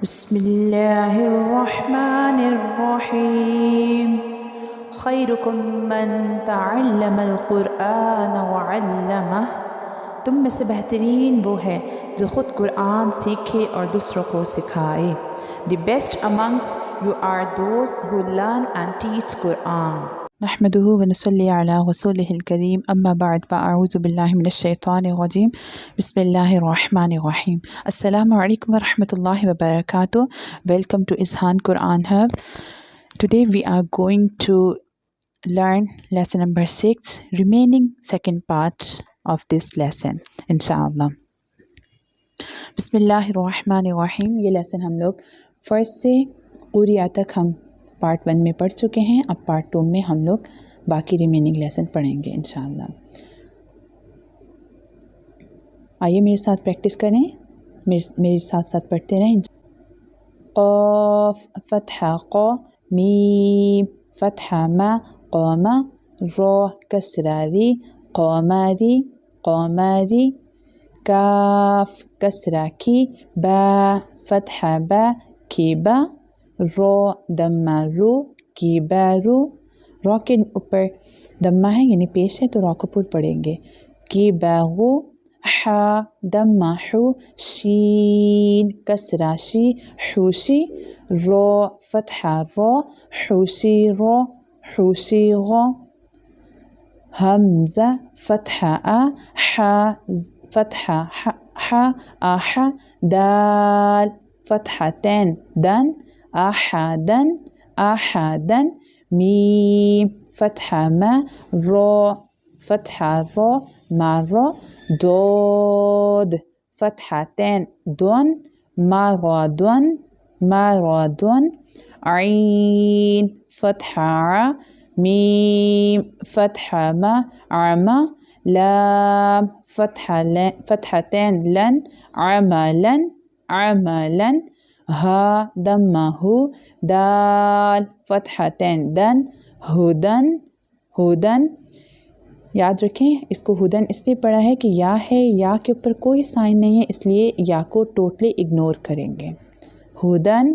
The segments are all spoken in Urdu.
بسم الله الرحمن الرحیم خیرکم من تعلم القرآن وعلمہ، تم میں سے بہترین وہ ہے جو خود قرآن سیکھے اور دوسروں کو سکھائے. The best amongst you are those who learn and teach Quran. نحمده ونصلي على رسوله الكريم أما بعد فأعوذ بالله من الشيطان الرجيم بسم الله الرحمن الرحيم. السلام عليكم ورحمة الله وبركاته. Welcome to Izhan Quran Hub. Today we are going to learn lesson number 6, remaining second part of this lesson inshallah. بسم الله الرحمن الرحيم. یہ lesson ہم لوگ فرسٹ سے قریہ تک ہم پارٹ 1 میں پڑھ چکے ہیں. اب پارٹ 2 میں ہم لوگ باقی ریمیننگ لیسن پڑھیں گے انشاءاللہ. آئیے میرے ساتھ پریکٹس کریں، میرے ساتھ ساتھ پڑھتے رہیں. قاف فتحہ قا، میم فتحہ ما قاما، را کسرہ ری قاماری قاماری، کاف کسرہ کی، با فتحہ با کیبا، رو دمہ رو کیبارو. رو کے اوپر دمہ ہے یعنی پیش ہے تو رو کو پر پڑھیں گے. کیبارو، حا دمہ حو، شین کسرہ شی حوشی، رو فتحہ رو حوشی رو حوشی رو، حمزہ فتحہ آ، حا فتحہ حا آحا، دال فتحتین دن آحادن آحادن، میم فتحہ ما، رو فتحہ رو مارو، دود فتحتین دون مارودون مارودون، عین فتحہ ع، میم فتحہ ما عما، لام فتحتین لن عملن عملن، ہا دمہ ہو، دال فتحتین دن ہدن ہدن. یاد رکھیں اس کو ہدن اس لیے پڑھا ہے کہ یا ہے، یا کے اوپر کوئی سائن نہیں ہے، اس لیے یا کو ٹوٹلی اگنور کریں گے. ہدن،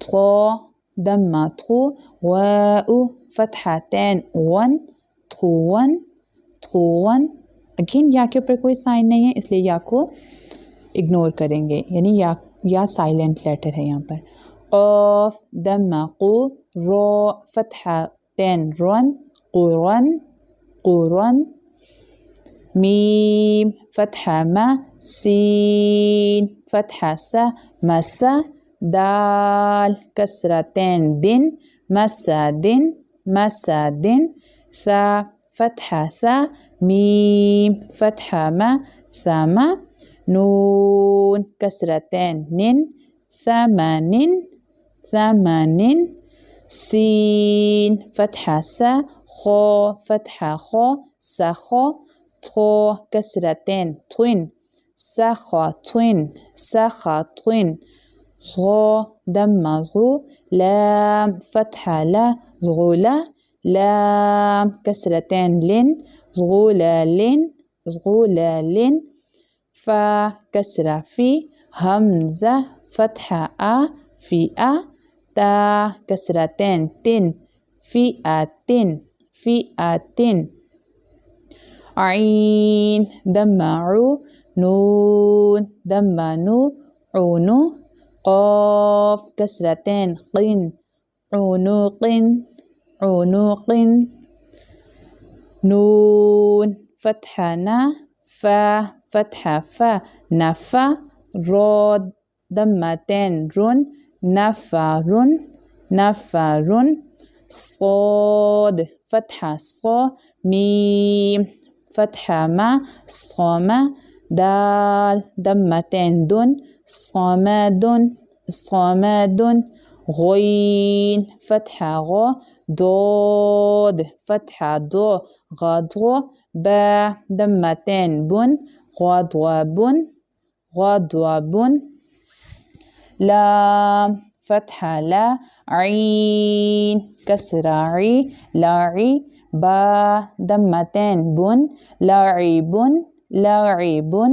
تھو دمہ تھو، واؤ فتحتین ون تھون تھون. اگین یا کے اوپر کوئی سائن نہیں ہے اس لیے یا کو اگنور کریں گے، یعنی یا سائلنٹ لیٹر ہے یہاں پر. قاف دمہ قو، رو فتحتین رن قرن قرن، میم فتحہ ما، سین فتحہ سا مسا، دال کسرتین دن مسدن مسدن، ثا فتحہ ثا، میم فتحہ ما ثما، نون کسرتین نن ثمنن ثمنن، سین فتحہ سا، خو فتحہ خو سخو، تھو کسرتین تھن سخطن سخطن، غو دمہ غو، لام فتحہ لا غلا، لام کسرتین لن غلالن غلالن، فا کسرہ فی، حمزہ فتحہ آ فی آ، تا کسرتین تن فیئتن فیئتن، عین دمہ عو، نون دمہ نو عونو، قاف کسرتین قن عنوقن عنوقن، نون فتحہ نا، فا فتحہ فا نفا، رو دمتین رن نفرن نفرن، صاد فتحہ صو، میم فتحہ ما صوما، دال دمتین دن صمدن صمدن، غین فتحہ غو، دود فتحہ دو غدو، با دمتین بن غدوبن غدوبن، لام فتحہ لا، عین کسرہ عی لاعی، با دمتین بن لاعبن لاعبن،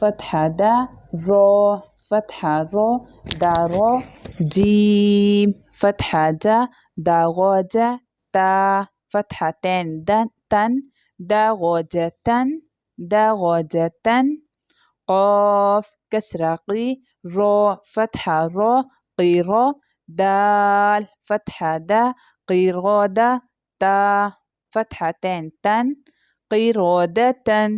فتحة دا رو فتحة رو دارو، جيم فتحة دا داغوجة تا فتحتين تن داغوجتن داغوجتن، قاف كسرة قي، رو فتحة رو قيرو، دال فتحة دا قيرودة، تا فتحتين تن قيرودة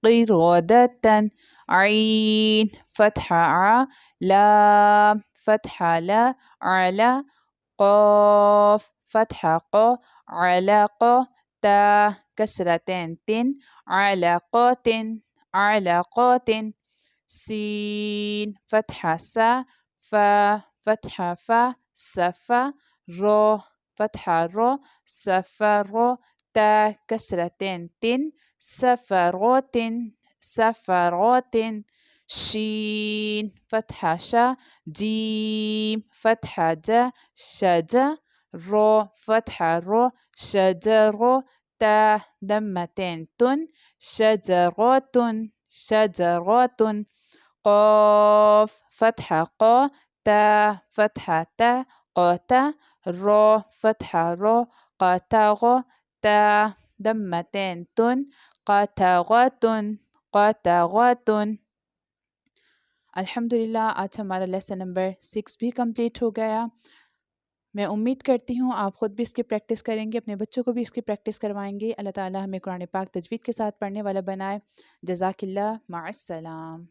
قيرودة، عين فتحة ع، لام فتحة لا على، قاف فتحة قو علق، تا كسرتين تن علقات علقات، سين فتحة سا، فا فتحة فا سفا، رو فتحة رو سفر، تا كسرتين تن سفرات سفرات، شين فتحة شا، جيم فتحة جا شجا، رو فتحة رو شجر، تا دمتين تن شجرات شجرات، قاف فتحة قا، تا فتحة تا قاتا، رو فتحة رو قاتغو، تا دمتين تن قاتغات قاتغات۔ الحمدللہ آج ہمارا لیسن نمبر 6 بھی کمپلیٹ ہو گیا۔ میں امید کرتی ہوں آپ خود بھی اس کی پریکٹس کریں گے، اپنے بچوں کو بھی اس کی پریکٹس کروائیں گے۔ اللہ تعالی ہمیں قرآن پاک تجوید کے ساتھ پڑھنے والا بنائے۔ جزاک اللہ، مع السلام۔